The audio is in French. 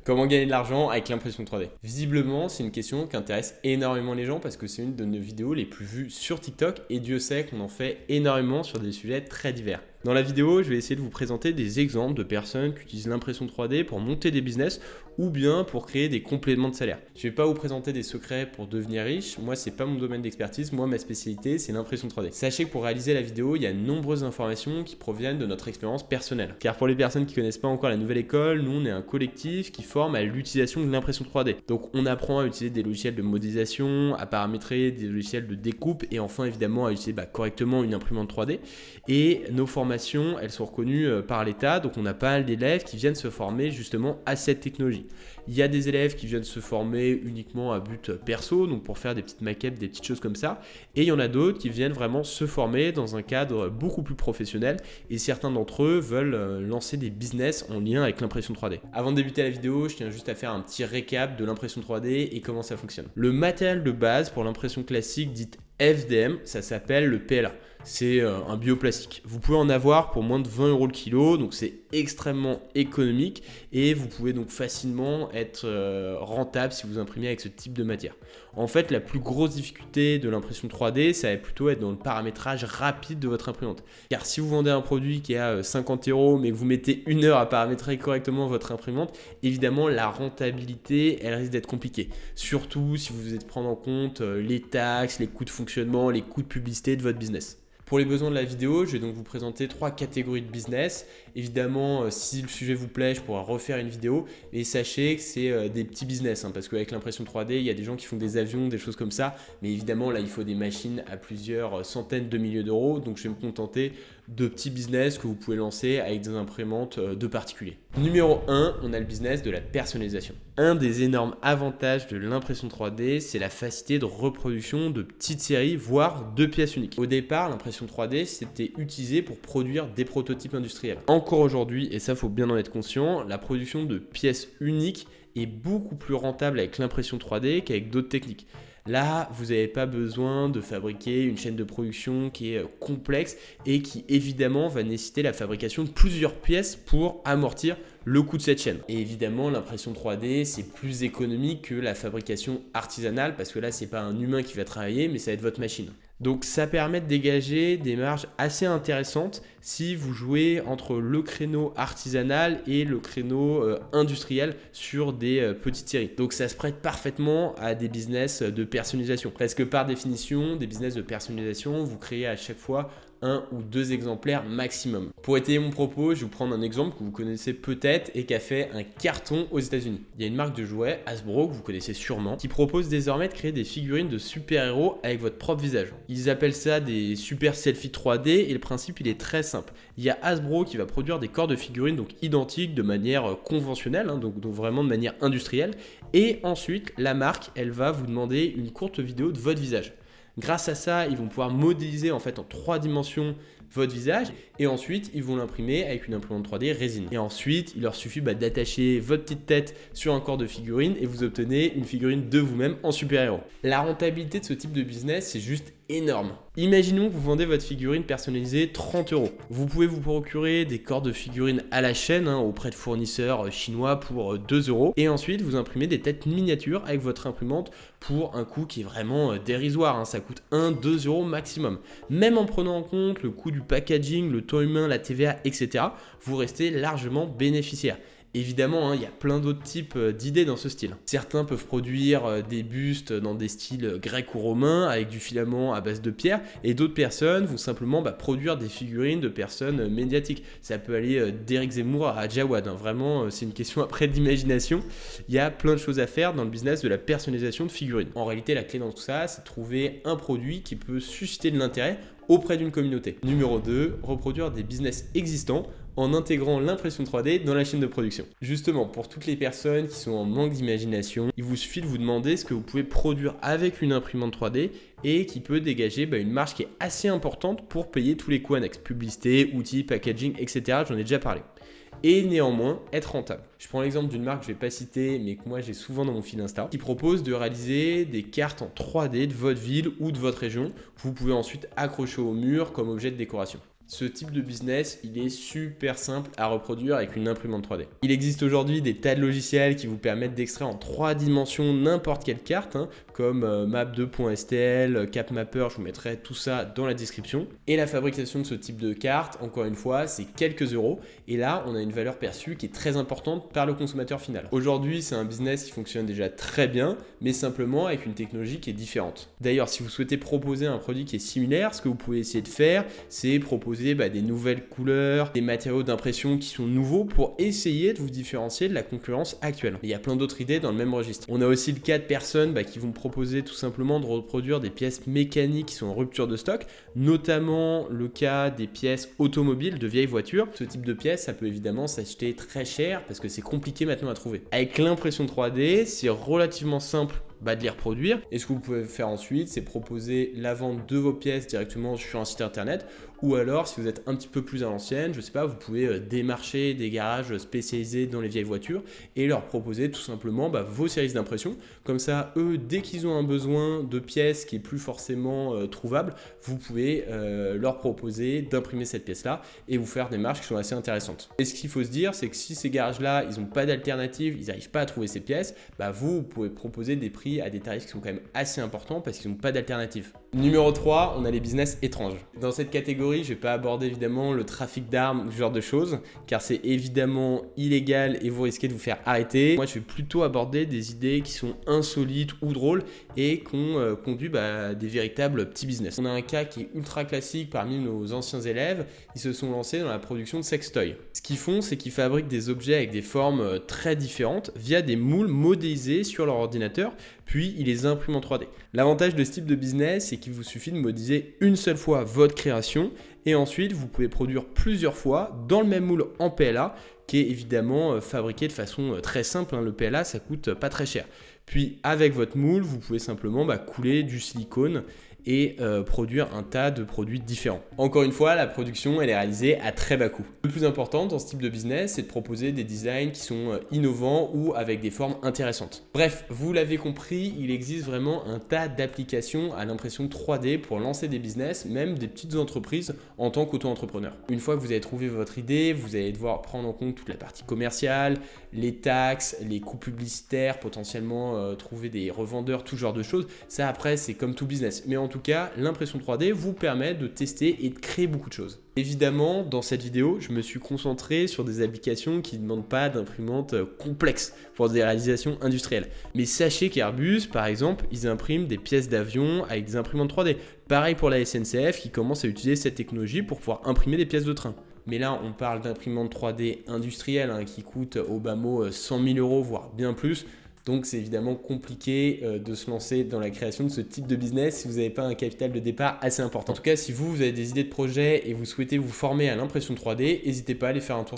Comment gagner de l'argent avec l'impression 3D? Visiblement, c'est une question qui intéresse énormément les gens parce que c'est une de nos vidéos les plus vues sur TikTok et Dieu sait qu'on en fait énormément sur des sujets très divers. Dans la vidéo, je vais essayer de vous présenter des exemples de personnes qui utilisent l'impression 3D pour monter des business ou bien pour créer des compléments de salaire. Je ne vais pas vous présenter des secrets pour devenir riche, moi c'est pas mon domaine d'expertise, moi ma spécialité c'est l'impression 3D. Sachez que pour réaliser la vidéo, il y a de nombreuses informations qui proviennent de notre expérience personnelle. Car pour les personnes qui ne connaissent pas encore la nouvelle école, nous on est un collectif qui forme à l'utilisation de l'impression 3D. Donc on apprend à utiliser des logiciels de modélisation, à paramétrer des logiciels de découpe et enfin évidemment à utiliser correctement une imprimante 3D. Et nos formations, elles sont reconnues par l'État, donc on a pas mal d'élèves qui viennent se former justement à cette technologie. Il y a des élèves qui viennent se former uniquement à but perso, donc pour faire des petites maquettes, des petites choses comme ça. Et il y en a d'autres qui viennent vraiment se former dans un cadre beaucoup plus professionnel. Et certains d'entre eux veulent lancer des business en lien avec l'impression 3D. Avant de débuter la vidéo, je tiens juste à faire un petit récap de l'impression 3D et comment ça fonctionne. Le matériel de base pour l'impression classique dite FDM, ça s'appelle le PLA. C'est un bioplastique. Vous pouvez en avoir pour moins de 20 € le kilo, donc c'est extrêmement économique et vous pouvez donc facilement être rentable si vous imprimez avec ce type de matière. En fait, la plus grosse difficulté de l'impression 3D, ça va plutôt être dans le paramétrage rapide de votre imprimante. Car si vous vendez un produit qui est à 50 € mais que vous mettez 1 heure à paramétrer correctement votre imprimante, évidemment la rentabilité, elle risque d'être compliquée. Surtout si vous devez prendre en compte les taxes, les coûts de fonctionnement, les coûts de publicité de votre business. Pour les besoins de la vidéo, je vais donc vous présenter 3 catégories de business. Évidemment, si le sujet vous plaît, je pourrai refaire une vidéo. Et sachez que c'est des petits business, parce qu'avec l'impression 3D, il y a des gens qui font des avions, des choses comme ça. Mais évidemment, là, il faut des machines à plusieurs centaines de milliers d'euros. Donc, je vais me contenter de petits business que vous pouvez lancer avec des imprimantes de particuliers. Numéro 1, on a le business de la personnalisation. Un des énormes avantages de l'impression 3D, c'est la facilité de reproduction de petites séries, voire de pièces uniques. Au départ, l'impression 3D, c'était utilisé pour produire des prototypes industriels. Encore aujourd'hui, et ça faut bien en être conscient, la production de pièces uniques est beaucoup plus rentable avec l'impression 3D qu'avec d'autres techniques. Là, vous n'avez pas besoin de fabriquer une chaîne de production qui est complexe et qui évidemment va nécessiter la fabrication de plusieurs pièces pour amortir le coût de cette chaîne. Et évidemment, l'impression 3D, c'est plus économique que la fabrication artisanale parce que là, c'est pas un humain qui va travailler, mais ça va être votre machine. Donc ça permet de dégager des marges assez intéressantes si vous jouez entre le créneau artisanal et le créneau industriel sur des petites séries. Donc ça se prête parfaitement à des business de personnalisation. Parce que par définition, des business de personnalisation, vous créez à chaque fois 1 ou 2 exemplaires maximum. Pour étayer mon propos, je vais vous prendre un exemple que vous connaissez peut-être et qui a fait un carton aux États-Unis. Il y a une marque de jouets, Hasbro, que vous connaissez sûrement, qui propose désormais de créer des figurines de super-héros avec votre propre visage. Ils appellent ça des super selfies 3D et le principe il est très simple. Il y a Hasbro qui va produire des corps de figurines donc identiques de manière conventionnelle, donc vraiment de manière industrielle. Et ensuite, la marque, elle va vous demander une courte vidéo de votre visage. Grâce à ça, ils vont pouvoir modéliser en 3 dimensions votre visage et ensuite ils vont l'imprimer avec une imprimante 3D résine. Et ensuite, il leur suffit d'attacher votre petite tête sur un corps de figurine et vous obtenez une figurine de vous-même en super-héros. La rentabilité de ce type de business, c'est juste énorme. Imaginons que vous vendez votre figurine personnalisée 30 €. Vous pouvez vous procurer des corps de figurines à la chaîne auprès de fournisseurs chinois pour 2 € et ensuite vous imprimez des têtes miniatures avec votre imprimante pour un coût qui est vraiment dérisoire. Ça coûte 1-2 € maximum. Même en prenant en compte le coût du packaging, le temps humain, la TVA, etc., vous restez largement bénéficiaire. Évidemment, il y a plein d'autres types d'idées dans ce style. Certains peuvent produire des bustes dans des styles grecs ou romains avec du filament à base de pierre et d'autres personnes vont simplement produire des figurines de personnes médiatiques. Ça peut aller d'Éric Zemmour à Jawad. Vraiment, c'est une question après d'imagination. Il y a plein de choses à faire dans le business de la personnalisation de figurines. En réalité, la clé dans tout ça, c'est de trouver un produit qui peut susciter de l'intérêt auprès d'une communauté. Numéro 2, reproduire des business existants en intégrant l'impression 3D dans la chaîne de production. Justement, pour toutes les personnes qui sont en manque d'imagination, il vous suffit de vous demander ce que vous pouvez produire avec une imprimante 3D et qui peut dégager une marge qui est assez importante pour payer tous les coûts annexes, publicité, outils, packaging, etc. J'en ai déjà parlé. Et néanmoins être rentable. Je prends l'exemple d'une marque que je ne vais pas citer mais que moi j'ai souvent dans mon fil Insta qui propose de réaliser des cartes en 3D de votre ville ou de votre région que vous pouvez ensuite accrocher au mur comme objet de décoration. Ce type de business, il est super simple à reproduire avec une imprimante 3D. Il existe aujourd'hui des tas de logiciels qui vous permettent d'extraire en 3 dimensions n'importe quelle carte, comme map2.stl, capmapper, je vous mettrai tout ça dans la description. Et la fabrication de ce type de carte, encore une fois, c'est quelques euros. Et là, on a une valeur perçue qui est très importante par le consommateur final. Aujourd'hui, c'est un business qui fonctionne déjà très bien, mais simplement avec une technologie qui est différente. D'ailleurs, si vous souhaitez proposer un produit qui est similaire, ce que vous pouvez essayer de faire, c'est proposer des nouvelles couleurs, des matériaux d'impression qui sont nouveaux pour essayer de vous différencier de la concurrence actuelle. Il y a plein d'autres idées dans le même registre. On a aussi le cas de personnes qui vont proposer tout simplement de reproduire des pièces mécaniques qui sont en rupture de stock, notamment le cas des pièces automobiles de vieilles voitures. Ce type de pièces, ça peut évidemment s'acheter très cher parce que c'est compliqué maintenant à trouver. Avec l'impression 3D, c'est relativement simple de les reproduire. Et ce que vous pouvez faire ensuite, c'est proposer la vente de vos pièces directement sur un site internet, ou alors si vous êtes un petit peu plus à l'ancienne, je sais pas, vous pouvez démarcher des garages spécialisés dans les vieilles voitures et leur proposer tout simplement vos services d'impression. Comme ça, eux, dès qu'ils ont un besoin de pièces qui est plus forcément trouvable, vous pouvez leur proposer d'imprimer cette pièce-là et vous faire des marges qui sont assez intéressantes. Et ce qu'il faut se dire, c'est que si ces garages-là, ils n'ont pas d'alternative, ils n'arrivent pas à trouver ces pièces, vous pouvez proposer des prix à des tarifs qui sont quand même assez importants parce qu'ils n'ont pas d'alternative. Numéro 3, on a les business étranges. Dans cette catégorie, je ne vais pas aborder évidemment le trafic d'armes ou ce genre de choses, car c'est évidemment illégal et vous risquez de vous faire arrêter. Moi, je vais plutôt aborder des idées qui sont insolites ou drôles et qui ont conduit des véritables petits business. On a un cas qui est ultra classique parmi nos anciens élèves. Ils se sont lancés dans la production de sextoys. Ce qu'ils font, c'est qu'ils fabriquent des objets avec des formes très différentes via des moules modélisés sur leur ordinateur, puis ils les impriment en 3D. L'avantage de ce type de business, c'est qu'il vous suffit de modéliser une seule fois votre création et ensuite vous pouvez produire plusieurs fois dans le même moule en PLA qui est évidemment fabriqué de façon très simple. Le PLA, ça coûte pas très cher. Puis avec votre moule, vous pouvez simplement couler du silicone et produire un tas de produits différents. Encore une fois, la production elle est réalisée à très bas coût. Le plus important dans ce type de business, c'est de proposer des designs qui sont innovants ou avec des formes intéressantes. Bref, vous l'avez compris, il existe vraiment un tas d'applications à l'impression 3D pour lancer des business, même des petites entreprises en tant qu'auto-entrepreneur. Une fois que vous avez trouvé votre idée, vous allez devoir prendre en compte toute la partie commerciale, les taxes, les coûts publicitaires, potentiellement trouver des revendeurs, tout genre de choses. Ça après, c'est comme tout business. Mais en tout cas, l'impression 3D vous permet de tester et de créer beaucoup de choses. Évidemment, dans cette vidéo, je me suis concentré sur des applications qui ne demandent pas d'imprimante complexe pour des réalisations industrielles. Mais sachez qu'Airbus, par exemple, ils impriment des pièces d'avion avec des imprimantes 3D. Pareil pour la SNCF qui commence à utiliser cette technologie pour pouvoir imprimer des pièces de train. Mais là, on parle d'imprimantes 3D industrielles qui coûtent au bas mot 100 000 €, voire bien plus. Donc c'est évidemment compliqué de se lancer dans la création de ce type de business si vous n'avez pas un capital de départ assez important. En tout cas, si vous avez des idées de projet et vous souhaitez vous former à l'impression 3D, n'hésitez pas à aller faire un tour